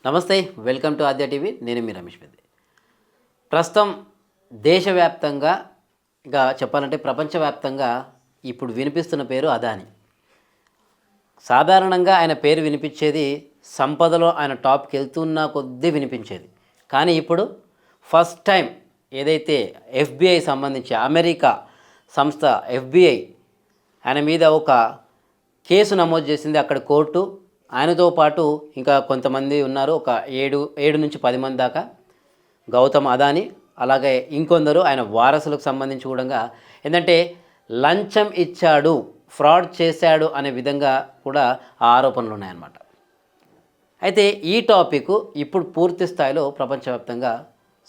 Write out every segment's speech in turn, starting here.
నమస్తే, welcome to Aadya TV. నేను మీ రమేష్ పెద్ది. ప్రస్తుతం దేశవ్యాప్తంగా ఇంకా చెప్పాలంటే ప్రపంచవ్యాప్తంగా ఇప్పుడు వినిపిస్తున్న పేరు అదానీ. సాధారణంగా ఆయన పేరు వినిపించేది సంపదలో ఆయన టాప్కి వెళ్తున్న కొద్దీ వినిపించేది. కానీ ఇప్పుడు ఫస్ట్ టైం ఏదైతే ఎఫ్బిఐ సంబంధించి అమెరికా సంస్థ ఎఫ్బిఐ ఆయన మీద ఒక కేసు నమోదు చేసింది అక్కడ కోర్టు. ఆయనతో పాటు ఇంకా కొంతమంది ఉన్నారు, ఒక ఏడు నుంచి 10 మంది దాకా. గౌతమ్ అదానీ అలాగే ఇంకొందరు ఆయన వారసులకు సంబంధించి కూడా ఏంటంటే లంచం ఇచ్చాడు, ఫ్రాడ్ చేశాడు అనే విధంగా కూడా ఆ ఆరోపణలు ఉన్నాయన్నమాట. అయితే ఈ టాపిక్ ఇప్పుడు పూర్తి స్థాయిలో ప్రపంచవ్యాప్తంగా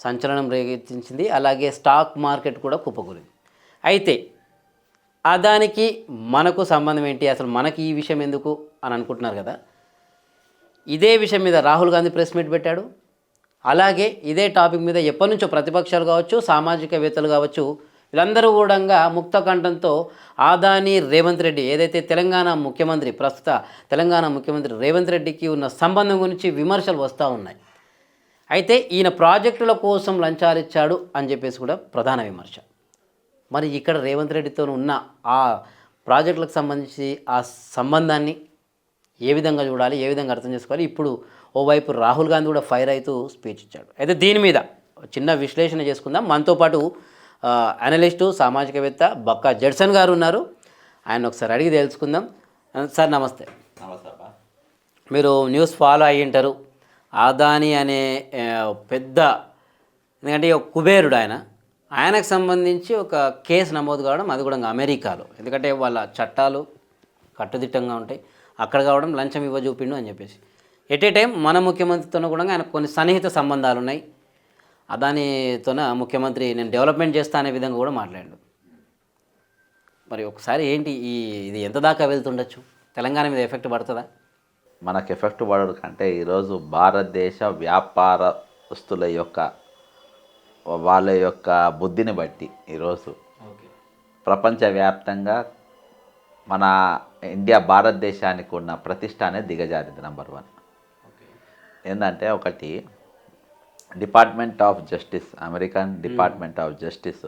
సంచలనం రేకెత్తించింది. అలాగే స్టాక్ మార్కెట్ కూడా కుప్పకూలింది. అయితే అదానికి మనకు సంబంధం ఏంటి, అసలు మనకి ఈ విషయం ఎందుకు అని అనుకుంటున్నారు కదా. ఇదే విషయం మీద రాహుల్ గాంధీ ప్రెస్ మీట్ పెట్టాడు. అలాగే ఇదే టాపిక్ మీద ఎప్పటి నుంచో ప్రతిపక్షాలు కావచ్చు, సామాజికవేత్తలు కావచ్చు, వీళ్ళందరూ కూడా ముక్త కంఠంతో అదానీ రేవంత్ రెడ్డి ఏదైతే తెలంగాణ ముఖ్యమంత్రి, ప్రస్తుత తెలంగాణ ముఖ్యమంత్రి రేవంత్ రెడ్డికి ఉన్న సంబంధం గురించి విమర్శలు వస్తూ ఉన్నాయి. అయితే ఈయన ప్రాజెక్టుల కోసం లంచాలు ఇచ్చాడు అని చెప్పేసి కూడా ప్రధాన విమర్శ. మరి ఇక్కడ రేవంత్ రెడ్డితో ఉన్న ఆ ప్రాజెక్టులకు సంబంధించి ఆ సంబంధాన్ని ఏ విధంగా చూడాలి, ఏ విధంగా అర్థం చేసుకోవాలి, ఇప్పుడు ఓవైపు రాహుల్ గాంధీ కూడా ఫైర్ అవుతూ స్పీచ్ ఇచ్చాడు. అయితే దీని మీద చిన్న విశ్లేషణ చేసుకుందాం. మనతో పాటు అనలిస్టు, సామాజికవేత్త బక్కా జడ్సన్ గారు ఉన్నారు. ఆయన ఒకసారి అడిగి తెలుసుకుందాం. సార్ నమస్తే. నమస్తే. మీరు న్యూస్ ఫాలో అయ్యి ఉంటారు. అదానీ అనే పెద్ద, ఎందుకంటే కుబేరుడు ఆయనకు సంబంధించి ఒక కేసు నమోదు కావడం, అది కూడా అమెరికాలో. ఎందుకంటే వాళ్ళ చట్టాలు కట్టుదిట్టంగా ఉంటాయి. అక్కడ కావడం లంచం ఇవ్వ చూపిండు అని చెప్పేసి ఎట్ ఏ టైం మన ముఖ్యమంత్రితో కూడా ఆయన కొన్ని సన్నిహిత సంబంధాలు ఉన్నాయి. అదానితోన ముఖ్యమంత్రి నేను డెవలప్మెంట్ చేస్తా అనే విధంగా కూడా మాట్లాడాడు. మరి ఒకసారి ఏంటి ఇది ఎంత దాకా వెళ్తుండొచ్చు, తెలంగాణ మీద ఎఫెక్ట్ పడుతుందా? మనకు ఎఫెక్ట్ పడదు కంటే ఈరోజు భారతదేశ వ్యాపారస్తుల యొక్క వాళ్ళ యొక్క బుద్ధిని బట్టి ఈరోజు ప్రపంచవ్యాప్తంగా మన ఇండియా భారతదేశానికి ఉన్న ప్రతిష్ట అనేది దిగజారింది. నెంబర్ 1 ఏంటంటే, ఒకటి department of justice, American department of justice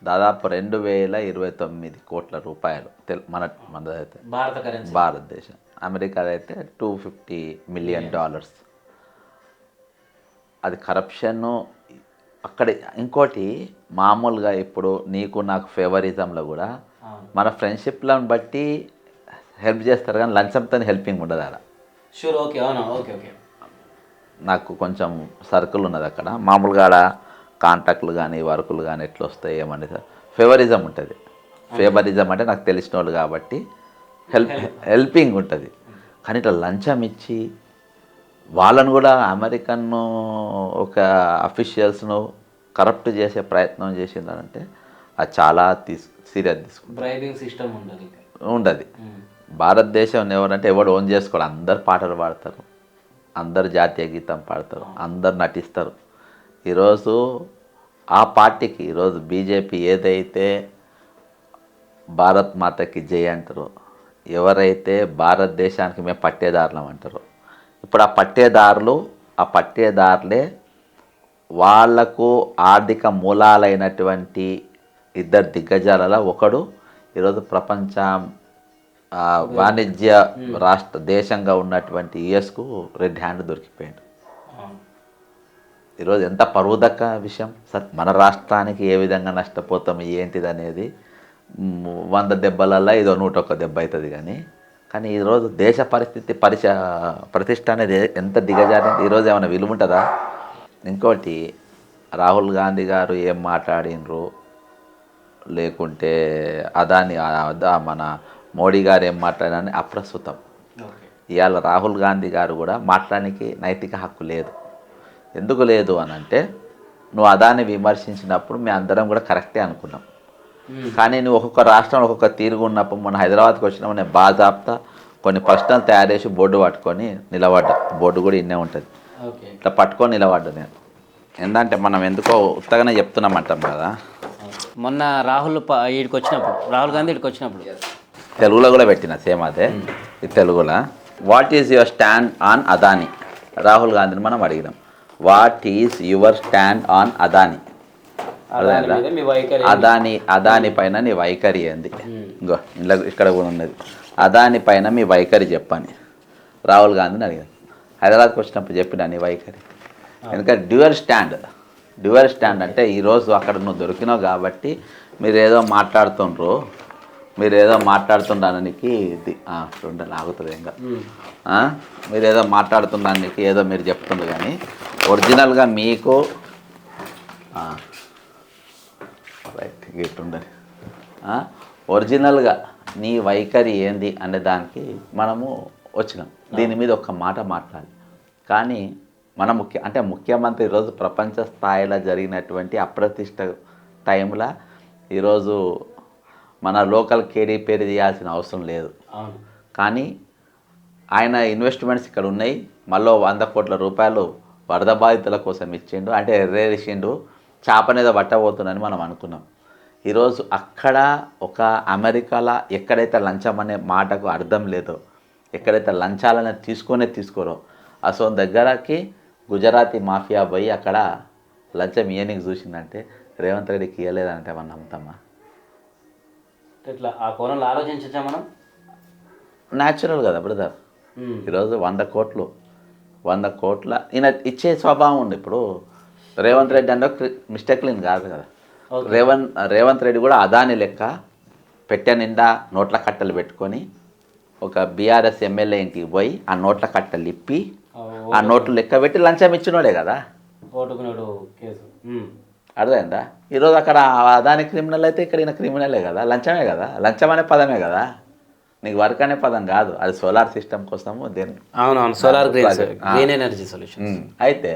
దాదాపు 2029 కోట్ల రూపాయలు మనదైతే భారతదేశం, అమెరికాలో అయితే $250 మిలియన్. అది కరప్షన్ను అక్కడ. ఇంకోటి మామూలుగా ఇప్పుడు నీకు నాకు ఫేవరిజంలో కూడా మన ఫ్రెండ్షిప్లను బట్టి హెల్ప్ చేస్తారు, కానీ లంచంతో హెల్పింగ్ ఉండదు అక్కడ. షూర్, ఓకే, అవునా, ఓకే ఓకే. నాకు కొంచెం సర్కిల్ ఉన్నది అక్కడ. మామూలుగా ఆడ కాంటాక్ట్లు కానీ వర్కులు కానీ ఎట్లా వస్తాయి ఏమని ఫేవరిజం ఉంటుంది. ఫేవరిజం అంటే నాకు తెలిసిన వాళ్ళు కాబట్టి హెల్పింగ్ ఉంటుంది. కానీ ఇట్లా లంచం ఇచ్చి వాళ్ళను కూడా అమెరికన్ ఒక అఫీషియల్స్ను కరప్ట్ చేసే ప్రయత్నం చేసిందంటే అది చాలా సీరియస్ తీసుకుంటారు. బ్రైబింగ్ సిస్టమ్ ఉండదు. భారతదేశం ఎవరంటే ఎవడు ఓన్ చేసుకోవాలి. అందరు పాటలు పాడతారు, అందరు జాతీయ గీతం పాడతారు, అందరు నటిస్తారు. ఈరోజు ఆ పార్టీకి, ఈరోజు బీజేపీ ఏదైతే భారత్ మాతకి జై అంటారో, ఎవరైతే భారతదేశానికి మేము పట్టేదారులం అంటారో, ఇప్పుడు ఆ పట్టేదారులే వాళ్లకు ఆర్థిక మూలాలైనటువంటి ఇద్దరు దిగ్గజాలలో ఒకడు ఈరోజు ప్రపంచ వాణిజ్య దేశంగా ఉన్నటువంటి యుఎస్కు రెడ్ హ్యాండ్ దొరికిపోయాడు. ఈరోజు ఎంత పరువుదక్క విషయం సార్. మన రాష్ట్రానికి ఏ విధంగా నష్టపోతాం ఏంటిది అనేది 100 దెబ్బలలో ఇదో 101 దెబ్బ అవుతుంది. కానీ ఈరోజు దేశ పరిస్థితి ప్రతిష్ట అనేది ఎంత దిగజారింది. ఈరోజు ఏమైనా విలువ ఉంటుందా? ఇంకోటి, రాహుల్ గాంధీ గారు ఏం మాట్లాడినరు, లేకుంటే అదాని మన మోడీ గారు ఏం మాట్లాడారని అప్రస్తుతం. ఇవాళ రాహుల్ గాంధీ గారు కూడా మాట్లాడడానికి నైతిక హక్కు లేదు. ఎందుకు లేదు అని అంటే, నువ్వు అదాన్ని విమర్శించినప్పుడు మేము అందరం కూడా కరెక్టే అనుకున్నాం. కానీ నువ్వు ఒక్కొక్క రాష్ట్రంలో ఒక్కొక్క తీరుగు ఉన్నప్పుడు మన హైదరాబాద్కి వచ్చినప్పుడు నేను బాజాప్తా కొన్ని ప్రశ్నలు తయారు చేసి బోర్డు పట్టుకొని నిలబడ్డా. బోర్డు కూడా ఇన్నే ఉంటుంది, ఇట్లా పట్టుకొని నిలబడ్డా నేను. ఏంటంటే మనం ఎందుకో ఉత్తగానే చెప్తున్నామంటాం కదా. మొన్న రాహుల్ గాంధీ ఇక్కడికి వచ్చినప్పుడు తెలుగులో కూడా పెట్టిన సేమ్ అదే. ఇది తెలుగులో, what is your stand on Adani Rahul గాంధీని మనం అడిగినాం, what is your stand on Adani? అర్థమైందా? అదాని పైన నీ వైఖరి ఏంది? ఇంకో ఇక్కడ కూడా ఉన్నది, అదాని పైన మీ వైఖరి చెప్పని రాహుల్ గాంధీని అడిగాను. హైదరాబాద్కి వచ్చినప్పుడు చెప్పిన నీ వైఖరి. ఎందుకంటే డ్యూయల్ స్టాండ్ అంటే ఈరోజు అక్కడ నువ్వు దొరికినావు కాబట్టి మీరేదో మాట్లాడుతుండడానికి ఇది ఉండాలి, ఆగుతుంది ఇంకా. మీరేదో మాట్లాడుతుండడానికి ఏదో మీరు చెప్తుండ్రు, కానీ ఒరిజినల్గా మీకు రైట్ ఇట్టుండాలి. ఒరిజినల్గా నీ వైఖరి ఏంది అనే దానికి మనము వచ్చినాం. దీని మీద ఒక్క మాట మాట్లాడాలి. కానీ మన ముఖ్యమంత్రి ఈరోజు ప్రపంచ స్థాయిలో జరిగినటువంటి అప్రతిష్ట టైంలో ఈరోజు మన లోకల్ కేడీ పేరు చేయాల్సిన అవసరం లేదు. కానీ ఆయన ఇన్వెస్ట్మెంట్స్ ఇక్కడ ఉన్నాయి. మళ్ళీ 100 కోట్ల రూపాయలు వరద బాధితుల కోసం ఇచ్చిండు, అంటే ఎర్రేసిండు, చేపనేదో పట్టబోతుందని మనం అనుకున్నాం. ఈరోజు అక్కడ ఒక అమెరికాలో ఎక్కడైతే లంచం అనే మాటకు అర్థం లేదో, ఎక్కడైతే లంచాలనే తీసుకోరో అసలు దగ్గరకి గుజరాతీ మాఫియా పోయి అక్కడ లంచం ఇయనికి చూసిందంటే రేవంత్ రెడ్డికి ఇవ్వలేదంటే మనం నమ్ముతామా? ఇట్లా ఆ కోణంలో ఆలోచించచ్చా మనం? న్యాచురల్ కదా బ్రదర్. ఈరోజు 100 కోట్ల ఈయన ఇచ్చే స్వభావం ఉంది. ఇప్పుడు రేవంత్ రెడ్డి అంటే మిస్టేక్ లేని కాదు కదా. రేవంత్ రెడ్డి కూడా అదాని లెక్క పెట్టె నిండా నోట్ల కట్టలు పెట్టుకొని ఒక బీఆర్ఎస్ ఎమ్మెల్యే ఇంటికి పోయి ఆ నోట్ల కట్టలు ఇప్పి ఆ నోట్లు లెక్క పెట్టి లంచం ఇచ్చినోడే కదా. అర్థమైందా? ఈరోజు అక్కడ అదాని క్రిమినల్ అయితే ఇక్కడ ఈయన క్రిమినలే కదా. లంచమే కదా, లంచం అనే పదమే కదా. నీకు వర్క్ అనే పదం కాదు, అది సోలార్ సిస్టమ్ కోసము దేని. అవునవును, సోలార్ గ్రీన్ ఎనర్జీ సొల్యూషన్. అయితే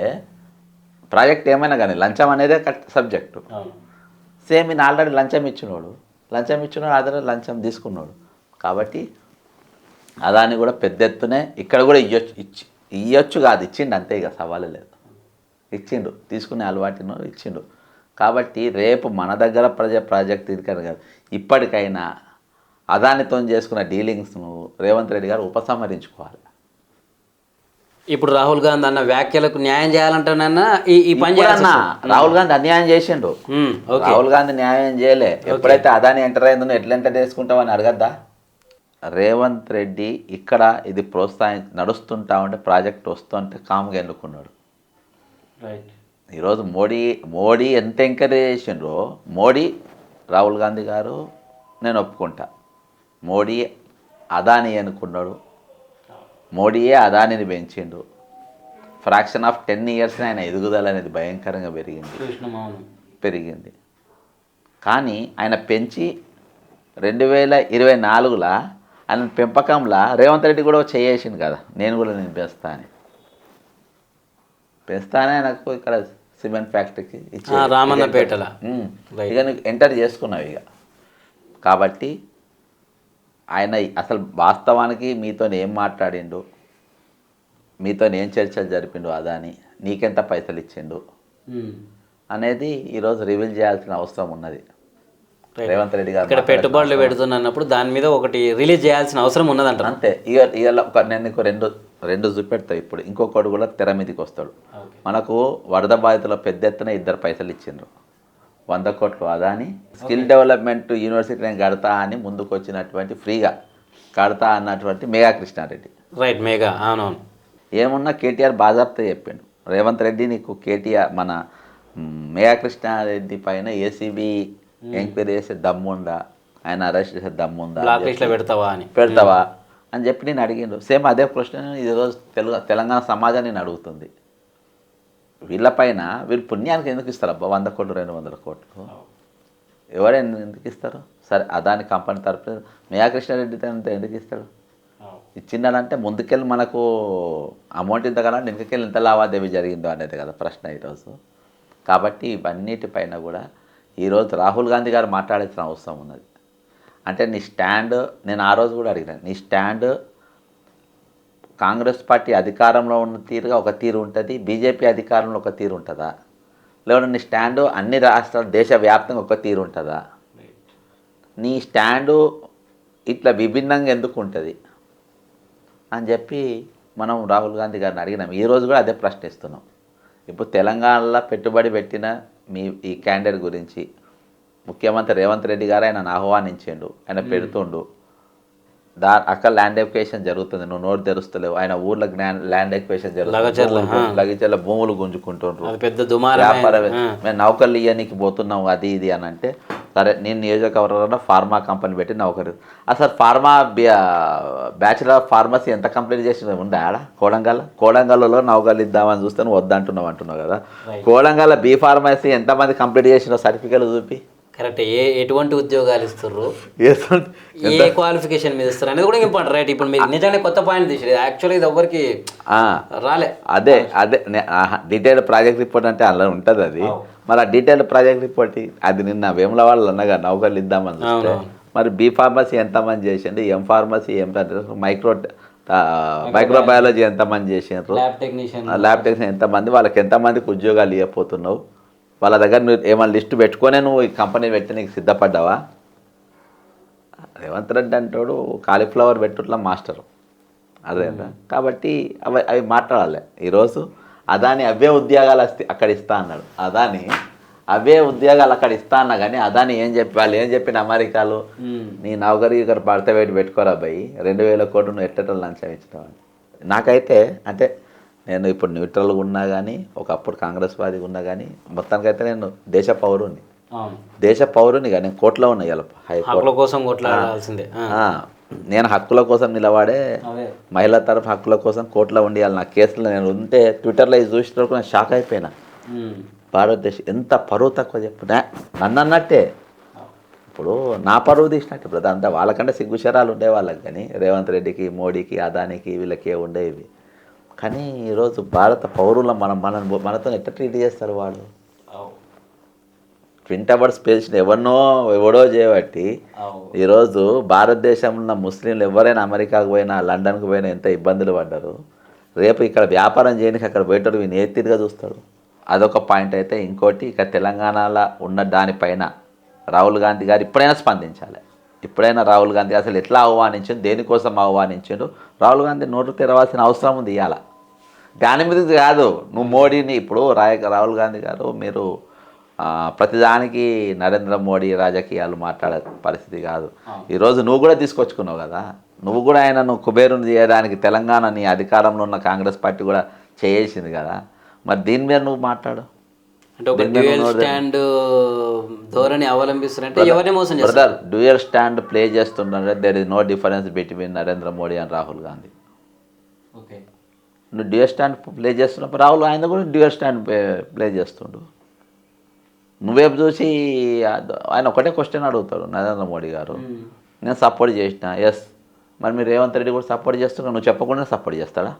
ప్రాజెక్ట్ ఏమైనా కానీ లంచం అనేదే సబ్జెక్టు. సేమ్ ఈయన ఆల్రెడీ లంచం ఇచ్చినోడు ఆల్రెడీ లంచం తీసుకున్నాడు. కాబట్టి అదాని కూడా పెద్ద ఎత్తునే ఇక్కడ కూడా ఇవ్వచ్చు కాదు, ఇచ్చిండు అంతే. ఇక సవాలు లేదు, ఇచ్చిండు, తీసుకునే అలవాటును ఇచ్చిండు. కాబట్టి రేపు మన దగ్గర ప్రాజెక్ట్ ఇది కాదు, ఇప్పటికైనా అదానితో చేసుకున్న డీలింగ్స్ను రేవంత్ రెడ్డి గారు ఉపసంహరించుకోవాలి. ఇప్పుడు రాహుల్ గాంధీ అన్న వ్యాఖ్యలకు న్యాయం చేయాలంటానన్నా ఈ పని రాహుల్ గాంధీ అన్యాయం చేసిండు. రాహుల్ గాంధీ న్యాయం చేయలే. ఎప్పుడైతే అదాని ఎంటర్ అయిందో ఎట్లా ఎంటర్ చేసుకుంటామని అడగద్దా? రేవంత్ రెడ్డి ఇక్కడ ఇది నడుస్తుంటా ఉంటే ప్రాజెక్ట్ వస్తుంటే కామ్గా ఎన్నుకున్నాడు. ఈరోజు మోడీ ఎంత ఎంకరేజ్ చేసిండ్రో, రాహుల్ గాంధీ గారు నేను ఒప్పుకుంటా, మోడీ అదాని అనుకున్నాడు, మోడీయే అదానిని పెంచిండు. ఫ్రాక్షన్ ఆఫ్ 10 years ఆయన ఎదుగుదల అనేది భయంకరంగా పెరిగింది. కానీ ఆయన పెంచి 2024లో ఆయన పెంపకంలో రేవంత్ రెడ్డి కూడా చేసిండు కదా, నేను పెంచుతానే నాకు ఇక్కడ సిమెంట్ ఫ్యాక్టరీకి ఇచ్చి రామన్నపేటలో ఇక నీకు ఎంటర్ చేసుకున్నావు ఇక. కాబట్టి ఆయన అసలు వాస్తవానికి మీతో ఏం మాట్లాడిండు, మీతో ఏం చర్చలు జరిపిండు అదాని, నీకెంత పైసలు ఇచ్చిండు అనేది ఈరోజు రివీల్ చేయాల్సిన అవసరం ఉన్నది. రేవంత్ రెడ్డి గారు ఇక్కడ పెట్టుబడులు పెడుతున్నప్పుడు దాని మీద ఒకటి రిలీజ్ చేయాల్సిన అవసరం ఉన్నదంట. అంతే. నేను నీకు రెండు చూపెడతావు. ఇప్పుడు ఇంకొకటి కూడా తెర మీదకి వస్తాడు. మనకు వరద బాధితుల పెద్ద ఎత్తున 2 పైసలు ఇచ్చిండ్రు, 100 కోట్లు అదాని. స్కిల్ డెవలప్మెంట్ యూనివర్సిటీ నేను కడతా అని ముందుకు వచ్చినటువంటి, ఫ్రీగా కడతా అన్నటువంటి మేఘా కృష్ణారెడ్డి. రైట్, మేఘా. అవునవును. ఏమున్నా కేటీఆర్ బాజాప్తా చెప్పిండు, రేవంత్ రెడ్డి నీకు కేటీఆర్ మన మేఘా కృష్ణారెడ్డి పైన ఏసీబీ ఎంక్వైరీ చేసే దమ్ముందా, ఆయన అరెస్ట్ చేసే దమ్ముందా, పెడతావా అని చెప్పి నేను అడిగిండు. సేమ్ అదే ప్రశ్న ఈరోజు తెలంగాణ సమాజాన్ని నేను అడుగుతుంది. వీళ్ళపైన వీళ్ళు పుణ్యానికి ఎందుకు ఇస్తారు అబ్బా 100 కోట్లు 200 కోట్లు? ఎవరైనా ఎందుకు ఇస్తారు? సరే, అదాని కంపెనీ తరఫున మేఘా కృష్ణారెడ్డి ఎందుకు ఇస్తాడు? ఇచ్చిండాలంటే ముందుకెళ్ళి మనకు అమౌంట్ ఇంత కదా, వెనుకకెళ్ళి ఇంత లావాదేవీ జరిగిందో అనేది కదా ప్రశ్న ఈరోజు. కాబట్టి ఇవన్నిటిపైన కూడా ఈరోజు రాహుల్ గాంధీ గారు మాట్లాడాల్సిన అవసరం ఉన్నది. అంటే నీ స్టాండ్, నేను ఆ రోజు కూడా అడిగినాను, నీ స్టాండ్ కాంగ్రెస్ పార్టీ అధికారంలో ఉన్న తీరుగా ఒక తీరు ఉంటుంది, బీజేపీ అధికారంలో ఒక తీరు ఉంటుందా? లేదంటే నీ స్టాండు అన్ని రాష్ట్రాలు దేశవ్యాప్తంగా ఒక తీరు ఉంటుందా? నీ స్టాండు ఇట్లా విభిన్నంగా ఎందుకు ఉంటుంది అని చెప్పి మనం రాహుల్ గాంధీ గారిని అడిగినాం, ఈరోజు కూడా అదే ప్రశ్నిస్తున్నాం. ఇప్పుడు తెలంగాణలో పెట్టుబడి పెట్టిన ఈ క్యాండిడేట్ గురించి ముఖ్యమంత్రి రేవంత్ రెడ్డి గారు ఆయన ఆహ్వానించిండు, ఆయన పెడుతుండు. అక్కడ ల్యాండ్ ఎక్విజిషన్ జరుగుతుంది, నువ్వు నోటు తెరుస్తలేవు. ఆయన ఊర్లో ల్యాండ్ ఎక్విజిషన్ జరుగుతుంది, లగచర్ల భూములు గుంజుకుంటుండ్రు, వ్యాపారం. మేము నౌకర్లు ఇయ్యనికి పోతున్నాం అది ఇది అని అంటే, సరే నేను నియోజకవర్గంలో ఫార్మా కంపెనీ పెట్టి నౌకరు. అసలు బ్యాచిలర్ ఆఫ్ ఫార్మసీ ఎంత కంప్లీట్ చేసిన ఉందా ఆడ కోడంగల్లో నౌకర్లు ఇద్దామని చూస్తే నువ్వు వద్దంటున్నావు అంటున్నావు కదా. కోడంగల్లో బీ ఫార్మసీ ఎంతమంది కంప్లీట్ చేసిన సర్టిఫికేట్లు చూపి. కరెక్ట్. ఎటువంటి ఉద్యోగాలు ఇస్తారు, ఏ క్వాలిఫికేషన్ మీద ఇస్తారు అనేది కూడా ఇంపార్టెంట్. రైట్. ఇప్పుడు మీరు నిజంగా కొత్త పాయింట్ తీసారు. యాక్చువల్లీ ఇది ఎవరికి రాలే. అదే డీటెయిల్డ్ ప్రాజెక్ట్ రిపోర్ట్ అంటే అలా ఉంటుంది అది. మరి ఆ డీటెయిల్డ్ ప్రాజెక్ట్ రిపోర్ట్ అది నిన్న వేములవాడలో అన్నగా నౌకర్లు ఇద్దామని చూస్తే మరి బీ ఫార్మసీ ఎంతమంది చేసిండు, ఎం ఫార్మసీ మైక్రోబయాలజీ ఎంతమంది చేసిండ్రు, ల్యాబ్ టెక్నీషియన్ ఎంతమంది, వాళ్ళకి ఎంతమందికి ఉద్యోగాలు ఇవ్వబోతున్నావు, వాళ్ళ దగ్గర నువ్వు ఏమైనా లిస్టు పెట్టుకునే నువ్వు ఈ కంపెనీ పెట్టి నీకు సిద్ధపడ్డావా? రేవంత్ రెడ్డి అంటాడు కాలీఫ్లవర్ పెట్టుట్లా మాస్టరు అదే. కాబట్టి అవి మాట్లాడాలి. ఈరోజు అదాని అవే ఉద్యోగాలు అక్కడ ఇస్తా అన్నాడు. అదాని అవే ఉద్యోగాలు అక్కడ ఇస్తా అన్నా కానీ అదాని వాళ్ళు ఏం చెప్పిన అమెరికాలో నీ నౌకరీ ఇక్కడ పడితే పెట్టి పెట్టుకోరా భయ్, 2,000 కోట్లు నువ్వు ఎట్టటలు లంచం ఇచ్చినావు. నాకైతే అంటే నేను ఇప్పుడు న్యూట్రల్గా ఉన్నా కానీ ఒకప్పుడు కాంగ్రెస్ వాదిగా ఉన్నా కానీ మొత్తానికైతే నేను దేశ పౌరుని కానీ నేను కోర్టులో ఉన్నా. హైకోర్టు కోసం కొట్లాడాల్సిందే. నేను హక్కుల కోసం నిలబడే మహిళల తరఫు హక్కుల కోసం కోర్టులో ఉండియాలి. నా కేసులో నేను ఉంటే ట్విట్టర్లో చూసినప్పుడు నేను షాక్ అయిపోయినా. భారతదేశం ఎంత పరువు తక్కువ చెప్పునా నన్ను అన్నట్టే. ఇప్పుడు నా పరువు తీసినట్టు ఇప్పుడు అంతా వాళ్ళకంటే సిగ్గుశరాలు ఉండే వాళ్ళకి, కానీ రేవంత్ రెడ్డికి, మోడీకి, అదానికి వీళ్ళకే ఉండేవి. కానీ ఈరోజు భారత పౌరుల మనతో ఎట్లా ట్రీట్ చేస్తారు వాళ్ళు? ట్విన్ టవర్స్ పేల్చిన ఎవడో చేయబట్టి ఈరోజు భారతదేశంలో ఉన్న ముస్లింలు ఎవరైనా అమెరికాకు పోయినా లండన్కి పోయినా ఎంత ఇబ్బందులు పడ్డారు. రేపు ఇక్కడ వ్యాపారం చేయడానికి అక్కడ పోయేటోడు వీని ఏ తీరుగా చూస్తాడు. అదొక పాయింట్. అయితే ఇంకోటి ఇక తెలంగాణలో ఉన్న దానిపైన రాహుల్ గాంధీ గారు ఇప్పుడైనా స్పందించాలి. ఇప్పుడైనా రాహుల్ గాంధీ అసలు ఎట్లా ఆహ్వానించిండు, దేనికోసం ఆహ్వానించిండు, రాహుల్ గాంధీ నోటు తెరవాల్సిన అవసరం ఉంది ఇవాళ. దాని మీద కాదు నువ్వు మోడీని ఇప్పుడు రాహుల్ గాంధీ గారు మీరు ప్రతిదానికి నరేంద్ర మోడీ రాజకీయాలు మాట్లాడే పరిస్థితి కాదు. ఈరోజు నువ్వు కూడా తీసుకొచ్చుకున్నావు కదా, నువ్వు కూడా ఆయనను కుబేరుని చేయడానికి తెలంగాణ నీ అధికారంలో ఉన్న కాంగ్రెస్ పార్టీ కూడా చేసింది కదా. మరి దీని మీద నువ్వు మాట్లాడు. ధోరణి అవలంబిస్తున్నట్టు ఎవరిని మోసం చేస్తారు. డ్యూయల్ స్టాండ్ ప్లే చేస్తుంటే there is no difference between Narendra Modi and Rahul Gandhi. నువ్వు డ్యూయల్ స్టాండ్ ప్లే చేస్తున్నప్పుడు రాహుల్ ఆయన కూడా డ్యూయల్ స్టాండ్ ప్లే చేస్తుండు. నువ్వేపు చూసి ఆయన ఒకటే క్వశ్చన్ అడుగుతాడు నరేంద్ర మోడీ గారు, నేను సపోర్ట్ చేసిన. ఎస్, మరి మీరు రేవంత్ రెడ్డి కూడా సపోర్ట్ చేస్తున్నావు, నువ్వు చెప్పకుండా సపోర్ట్ చేస్తాడా?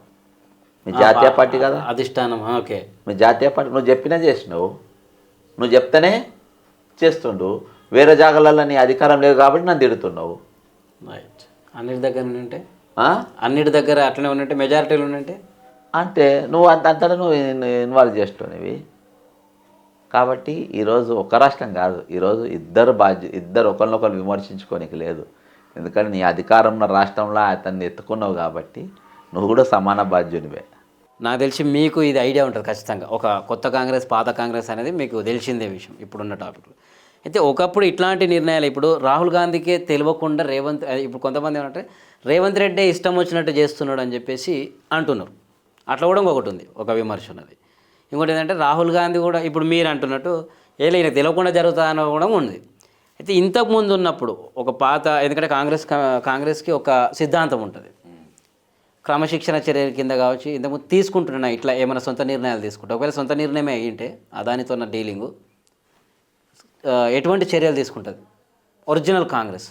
మీ జాతీయ పార్టీ కదా అధిష్టానం. ఓకే, మీ జాతీయ పార్టీ నువ్వు చెప్పినా చేసినావు, నువ్వు చెప్తేనే చేస్తుండు. వేరే జాగాలలో నీ అధికారం లేదు కాబట్టి నన్ను తిడుతున్నావు. రైట్. అన్నిటి దగ్గర ఉంటే అన్నిటి దగ్గర అట్లనే ఉన్నట్టే మెజారిటీలు ఉన్నట్టే అంటే నువ్వు అంతటా నువ్వు ఇన్వాల్వ్ చేస్తున్నావు. కాబట్టి ఈరోజు ఒక రాష్ట్రం కాదు, ఈరోజు ఇద్దరు ఒకరినొకరు విమర్శించుకోనికి లేదు. ఎందుకంటే నీ అధికారంలో రాష్ట్రంలో అతన్ని ఎత్తుకున్నావు కాబట్టి నువ్వు కూడా సమాన బాధ్యునివే. నాకు తెలిసి మీకు ఇది ఐడియా ఉంటుంది ఖచ్చితంగా. ఒక కొత్త కాంగ్రెస్ పాత కాంగ్రెస్ అనేది మీకు తెలిసిందే విషయం ఇప్పుడున్న టాపిక్లో. అయితే ఒకప్పుడు ఇట్లాంటి నిర్ణయాలు ఇప్పుడు రాహుల్ గాంధీకే తెలియకుండా ఇప్పుడు కొంతమంది ఏమంటే రేవంత్ రెడ్డి ఇష్టం వచ్చినట్టు చేస్తున్నాడు అని చెప్పేసి అంటున్నారు. అట్లా కూడా ఒకటి ఉంది, ఒక విమర్శ ఉన్నది. ఇంకోటి ఏంటంటే రాహుల్ గాంధీ కూడా ఇప్పుడు మీరు అంటున్నట్టు ఈయన తెలియకుండా జరుగుతుందని కూడా ఉంది. అయితే ఇంతకుముందు ఉన్నప్పుడు ఒక పాత, ఎందుకంటే కాంగ్రెస్కి ఒక సిద్ధాంతం ఉంటుంది, క్రమశిక్షణ చర్యల కింద కావచ్చు. ఇంతకుముందు తీసుకుంటున్నా ఇట్లా ఏమైనా సొంత నిర్ణయాలు తీసుకుంటా, ఒకవేళ సొంత నిర్ణయమే అయ్యింటే అదానితో ఉన్న డీలింగు ఎటువంటి చర్యలు తీసుకుంటుంది ఒరిజినల్ కాంగ్రెస్?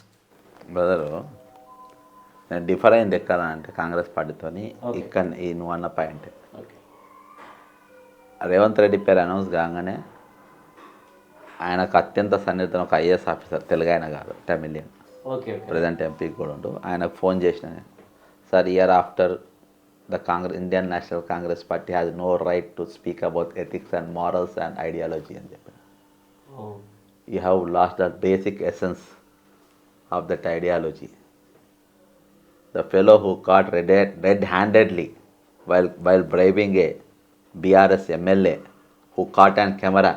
బ్రదరు, నేను డిఫర్ అయింది ఎక్కడ అంటే కాంగ్రెస్ పార్టీతో ఇక్కడ ఈ నువ్వు అన్న పాయింట్. రేవంత్ రెడ్డి పేరు అనౌన్స్ కాగానే ఆయనకు అత్యంత సన్నిహితం ఒక ఐఏఎస్ ఆఫీసర్, తెలుగు ఆయన కాదు, తమిళియన్, ప్రజెంట్ ఎంపీ కూడా ఉండు, ఆయనకు ఫోన్ చేసిన, sir year after the Indian National Congress party has no right to speak about ethics and morals and ideology అని చెప్పాను. You have lost the basic essence of that ideology. The fellow who caught red-handedly while bribing a BRS MLA who caught on camera,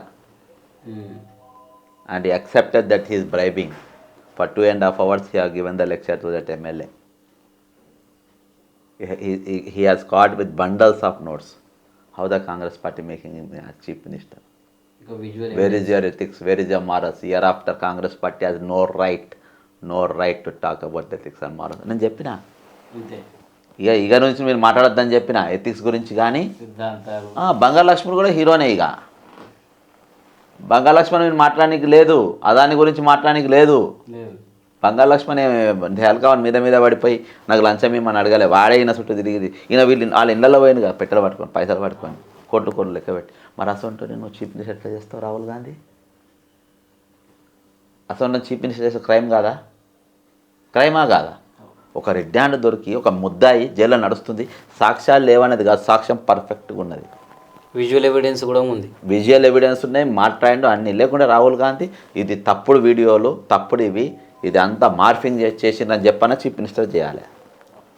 and he accepted that he is bribing. For 2.5 hours he has given the lecture to that MLA. He has caught with bundles of notes. How the Congress party making him a chief minister? Where is your ethics? Where is your morals? Hereafter Congress party has no right to talk about ethics and morals. నేను చెప్పిన ఇక నుంచి మీరు మాట్లాడొద్దని చెప్పిన ethics గురించి. కానీ బంగాళలక్ష్మి కూడా హీరోనే. ఇక బంగాళలక్ష్మణ్ మీరు మాట్లాడడానికి లేదు, అదాని గురించి మాట్లాడడానికి లేదు. బంగాళలక్ష్మణ్ హెల్కావన్ మీద పడిపోయి నాకు లంచం ఇమ్మని అడగలే. వాడే ఈయన చుట్టూ తిరిగి వీళ్ళు వాళ్ళ ఇళ్ళలో పోయింది కదా, పెట్టెలు పట్టుకొని పైసలు పట్టుకొని కోట్లు లెక్క పెట్టి. మరి అసలు నువ్వు చీఫ్ మినిస్టర్ ఎట్లా చేస్తావు రాహుల్ గాంధీ? అసలు చీఫ్ మినిస్టర్ చేస్తే క్రైమా కాదా? ఒక రెడ్ హ్యాండ్ దొరికి ఒక ముద్దాయి జైల్లో నడుస్తుంది, సాక్ష్యాలు లేవనేది కాదు, సాక్ష్యం పర్ఫెక్ట్గా ఉన్నది, విజువల్ ఎవిడెన్స్ కూడా ఉంది, విజువల్ ఎవిడెన్స్ ఉన్నాయి, మాట్లాడిండు అన్నీ. లేకుండా రాహుల్ గాంధీ ఇది తప్పుడు వీడియోలు, తప్పుడు ఇది అంతా మార్ఫింగ్ చేసిందని చెప్పన చీఫ్ మినిస్టర్ చేయాలి.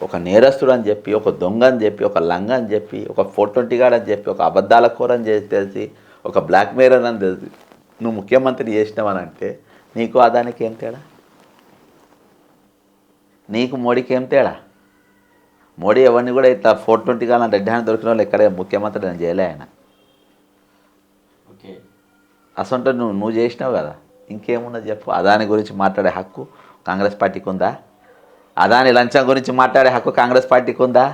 ఒక నేరస్తుడు అని చెప్పి, ఒక దొంగ అని చెప్పి, ఒక లంగ అని చెప్పి, ఒక 420 గాడు అని చెప్పి, ఒక అబద్ధాల కూర అని తెలిసి, ఒక బ్లాక్మెయిలర్ అని తెలిసి నువ్వు ముఖ్యమంత్రి చేసినావని అంటే నీకు అదానికి ఏం తేడా? నీకు మోడీకి ఏం తేడా? మోడీ ఎవరిని కూడా ఇట్లా 420 గాను రెడ్ హ్యాండ్ దొరికిన వాళ్ళు ఎక్కడ ముఖ్యమంత్రి నేను చేయలే ఆయన. అసలు నువ్వు చేసినావు కదా, ఇంకేమున్నది చెప్పు? అదాని గురించి మాట్లాడే హక్కు కాంగ్రెస్ పార్టీకి ఉందా? అదాని లంచం గురించి మాట్లాడే హక్కు కాంగ్రెస్ పార్టీకి ఉందా?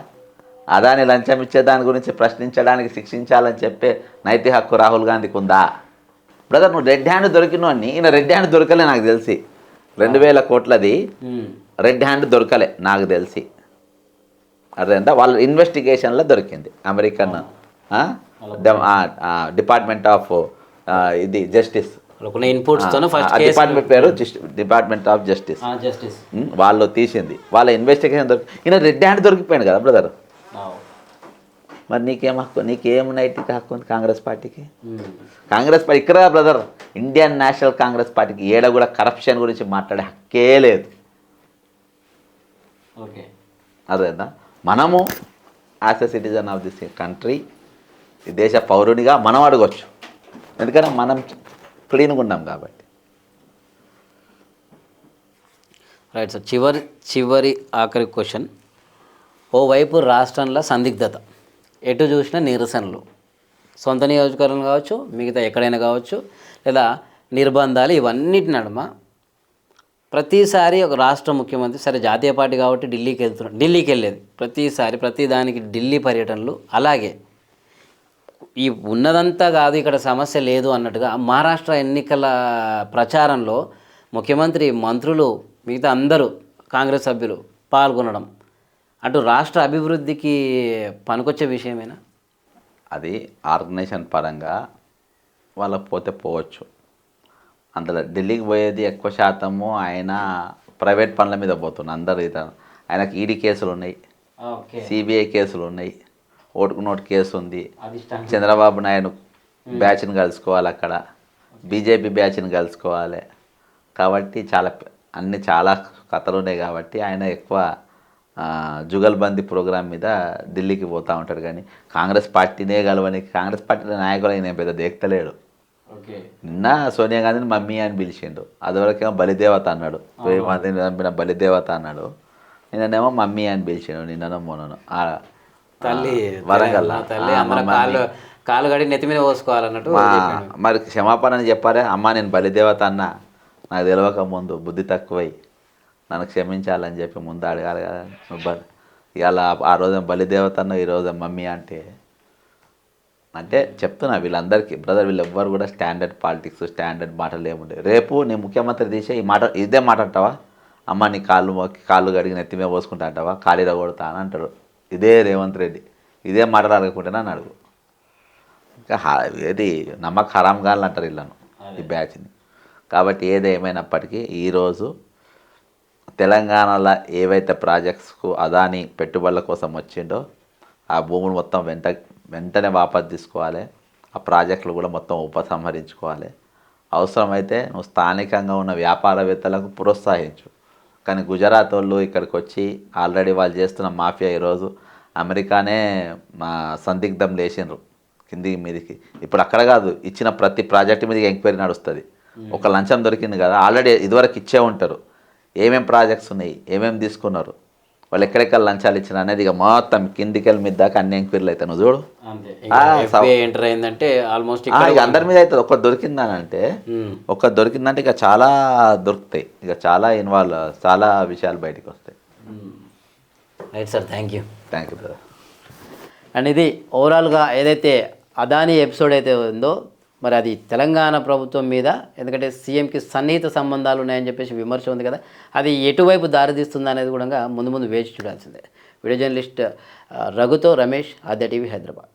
అదాని లంచం ఇచ్చే దాని గురించి ప్రశ్నించడానికి, శిక్షించాలని చెప్పే నైతిక హక్కు రాహుల్ గాంధీకి ఉందా? బ్రదర్, నువ్వు రెడ్ హ్యాండ్ దొరికినవన్నీ, ఈయన రెడ్ హ్యాండ్ దొరకలే నాకు తెలిసి. 2000 కోట్లది రెడ్ హ్యాండ్ దొరకలే నాకు తెలిసి. అదేంట వాళ్ళ ఇన్వెస్టిగేషన్లో దొరికింది. అమెరికన్ డిపార్ట్మెంట్ ఆఫ్ ఇది జస్టిస్, డిపార్ట్మెంట్ పేరు డిపార్ట్మెంట్ ఆఫ్ జస్టిస్, వాళ్ళు తీసింది. వాళ్ళ ఇన్వెస్టిగేషన్ ఈయన రెడ్ హ్యాండ్ దొరికిపోయాడు కదా బ్రదర్. మరి నీకేం హక్కు, నీకేం నైతిక హక్కు ఉంది కాంగ్రెస్ పార్టీకి? కాంగ్రెస్ పార్టీ ఇక్కడ బ్రదర్, ఇండియన్ నేషనల్ కాంగ్రెస్ పార్టీకి ఏడ కూడా కరప్షన్ గురించి మాట్లాడే హక్కే లేదు. అదేనా, మనము as a citizen of this country, ఈ దేశ పౌరునిగా మనం అడగొచ్చు, ఎందుకంటే మనం క్లీన్గా ఉన్నాం కాబట్టి. రైట్ సార్, చివరి ఆఖరి క్వశ్చన్. ఓవైపు రాష్ట్రంలో సందిగ్ధత, ఎటు చూసినా నిరసనలు, సొంత నియోజకవర్గం కావచ్చు, మిగతా ఎక్కడైనా కావచ్చు, లేదా నిర్బంధాలు, ఇవన్నిటి నడుమ ప్రతిసారి ఒక రాష్ట్ర ముఖ్యమంత్రి, సరే జాతీయ పార్టీ కాబట్టి ఢిల్లీకి వెళ్ళేది ప్రతిసారి, ప్రతి దానికి ఢిల్లీ పర్యటనలు. అలాగే ఈ ఉన్నదంతా కాదు, ఇక్కడ సమస్య లేదు అన్నట్టుగా మహారాష్ట్ర ఎన్నికల ప్రచారంలో ముఖ్యమంత్రి, మంత్రులు, మిగతా అందరూ కాంగ్రెస్ సభ్యులు పాల్గొనడం అటు రాష్ట్ర అభివృద్ధికి పనికొచ్చే విషయమేనా? అది ఆర్గనైజేషన్ పరంగా వాళ్ళకి పోతే పోవచ్చు. అందులో ఢిల్లీకి పోయేది ఎక్కువ శాతము ఆయన ప్రైవేట్ పనుల మీద పోతున్నాడు. అందరు ఆయనకు ఈడీ కేసులు ఉన్నాయి, సిబిఐ కేసులు ఉన్నాయి, ఓటుకు నోటు కేసు ఉంది, చంద్రబాబు నాయుడు బ్యాచ్ని కలుసుకోవాలి, అక్కడ బీజేపీ బ్యాచ్ని కలుసుకోవాలి. కాబట్టి చాలా కథలు ఉన్నాయి. కాబట్టి ఆయన ఎక్కువ జుగల్బందీ ప్రోగ్రాం మీద ఢిల్లీకి పోతూ ఉంటాడు. కానీ కాంగ్రెస్ పార్టీనే కలవని, కాంగ్రెస్ పార్టీ నాయకులు ఆయన పెద్ద దేక్తలేడు. నిన్న సోనియా గాంధీని మమ్మీ అని పిలిచిండు, అదివరకేమో బలిదేవత అన్నాడు, 1000 మందిని చంపిన బలిదేవత అన్నాడు. నిన్ననేమో మమ్మీ అని పిలిచిండు, నిన్ననో మొన్నను వరంగల్ కాలు గడి నెత్తి మీద పోసుకోవాలన్నట్టు. మరి క్షమాపణ అని చెప్పారే, అమ్మ నేను బలిదేవత అన్నా, నాకు తెలియక ముందు బుద్ధి తక్కువై నన్ను క్షమించాలని చెప్పి ముందు అడగాలి కదా. ఇవాళ ఆ రోజు బలిదేవత అన్న, ఈరోజు మమ్మీ అంటే చెప్తున్నా వీళ్ళందరికీ బ్రదర్, వీళ్ళు ఎవ్వరు కూడా స్టాండర్డ్ పాలిటిక్స్, స్టాండర్డ్ మాటలు ఏముండే. రేపు నీ ముఖ్యమంత్రి తీసే ఇదే మాట అంటావా? అమ్మ నీ కాళ్ళు గడిగి నెత్తి మీద పోసుకుంటా అంటావా? ఖాళీలో కొడతా అని అంటాడు ఇదే రేవంత్ రెడ్డి. ఇదే మాటలు అడగకుంటేనే అని అడుగు. ఇంకా ఏది నమ్మక హరాం గాళ్ళు అంటారు వీళ్ళను, ఈ బ్యాచ్ని. కాబట్టి ఏదేమైనప్పటికీ ఈరోజు తెలంగాణలో ఏవైతే ప్రాజెక్ట్స్కు అదాని పెట్టుబడుల కోసం వచ్చిండో ఆ భూములు మొత్తం వెంటనే వాపసు తీసుకోవాలి. ఆ ప్రాజెక్టులు కూడా మొత్తం ఉపసంహరించుకోవాలి. అవసరమైతే నువ్వు స్థానికంగా ఉన్న వ్యాపారవేత్తలకు ప్రోత్సహించు. కానీ గుజరాత్ వాళ్ళు ఇక్కడికి వచ్చి ఆల్రెడీ వాళ్ళు చేస్తున్న మాఫియా ఈరోజు అమెరికానే మా సందిగ్ధం లేచిండ్రు కిందికి మీదికి. ఇప్పుడు అక్కడ కాదు, ఇచ్చిన ప్రతి ప్రాజెక్టు మీదకి ఎంక్వైరీ నడుస్తుంది. ఒక లంచం దొరికింది కదా, ఆల్రెడీ ఇదివరకు ఇచ్చే ఉంటారు ఏమేం ప్రాజెక్ట్స్ ఉన్నాయి, ఏమేమి తీసుకున్నారు, వాళ్ళు ఎక్కడెక్కడ లంచాలు ఇచ్చిన అనేది ఇక మొత్తం కిందికెళ్ళి మీద దాకా అన్ని ఎంక్వైరీలు అవుతాయి. నువ్వు చూడు, ఎంటర్ అయిందంటే ఆల్మోస్ట్ ఇక అందరి మీద అవుతుంది. ఒక్క దొరికిందంటే ఇక చాలా దొరుకుతాయి, ఇక చాలా చాలా విషయాలు బయటకు వస్తాయి. Right sir, thank you brother. And ఇది ఓవరాల్గా ఏదైతే అదానీ ఎపిసోడ్ అయితే ఉందో మరి అది తెలంగాణ ప్రభుత్వం మీద, ఎందుకంటే సీఎంకి సన్నిహిత సంబంధాలు ఉన్నాయని చెప్పేసి విమర్శ ఉంది కదా, అది ఎటువైపు దారితీస్తుంది అనేది కూడా ముందు వేచి చూడాల్సిందే. వీడియో జర్నలిస్ట్ రఘుతో రమేష్, ఆద్య టీవీ, హైదరాబాద్.